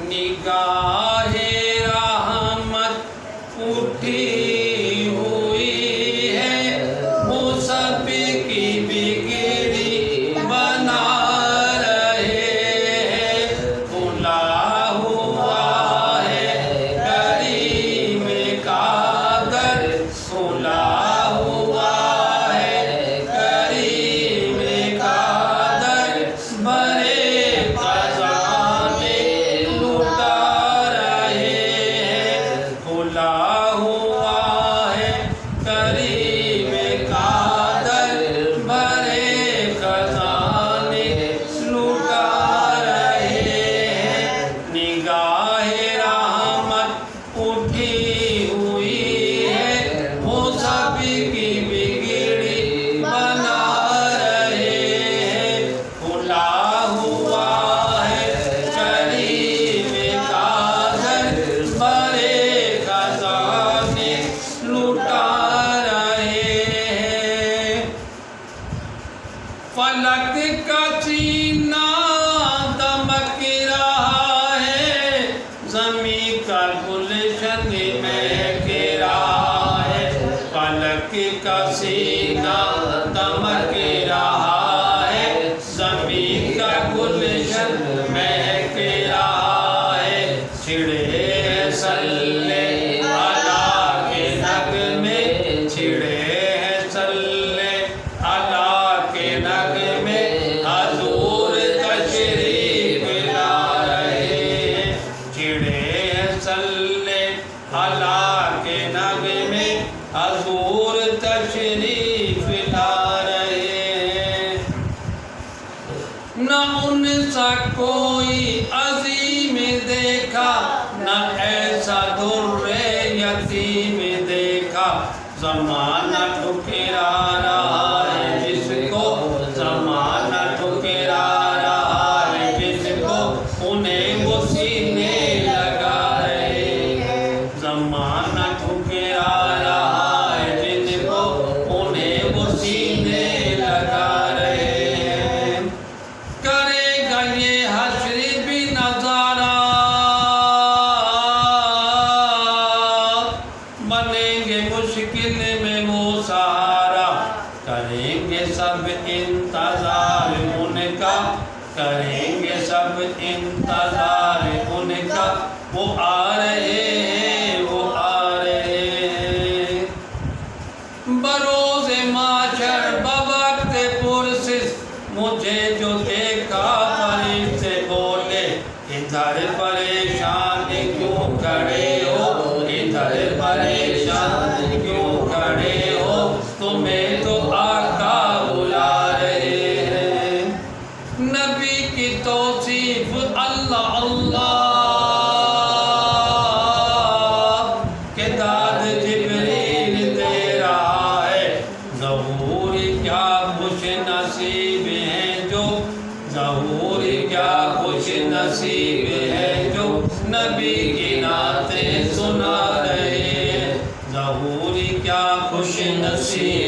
निगाहे रहमत उठी हुई है, वो सबकी बिगड़ी बना रहे हैं। खुला हुआ है करीम का दर, खुला हुआ है करीम का दर, भरे खजाने लुटा रहे हैं। खुला हुआ है करीम का दर, भरे खजाने लुटा रहे हैं। निगाहे रहमत उठी हुई है, वो सबकी बिगड़ी बना रहे हैं। खुला हुआ है करीम का दर, भरे खजाने लुटा रहे हैं। फलक का सीना दमक रहा है, ज़मीं का गुलशन महक रहा है। फलक का सीना दमक रहा है, ज़मीं का गुलशन महक रहा है। छिड़े हैं सल्ले अला के नग में, छिड़े हैं सल्ले अला के नग में, हजूर तशरीफ ला रहे हैं। छिड़े हैं सल्ले अला के नग में, हजूर तशरीफ ला रहे हैं। न उनसा कोई अजीम देखा, न ऐसा दुर्रे यतीम देखा। ज़माना ठुकरा रहा है जिसको, ज़माना ठुकरा रहा है जिसको, उन्हें वो सीने लगा रहे हैं। ज़माना ठुकरा रहा है जिनको, उन्हें वो सीने लगा रहे हैं। करेगा ये हश्र भी नज़ारा, बनेंगे मुश्किल में वो सहारा। करेंगे सब इंतजार उनका, करेंगे सब इंतजार उनका। वो आ रहे हैं, वो आ रहे हैं। बरोज़े माशर बवक्त पुरसिस, मुझे जो देखा फरिश्ते बोले, इधर परेशान क्यों खड़े हो, इधर परेशान क्यों खड़े हो। तुम्हें तो आका बुला रहे हैं। नबी की तौसीफ अल्लाह अल्लाह के दाद जिब्रील दे रहा है। ज़हूर क्या खुश नसीब हैं जो, ज़हूर क्या खुश नसीब है जो, नबी की नाते सुना रहे हैं। ज़हूर क्या खुश नसीब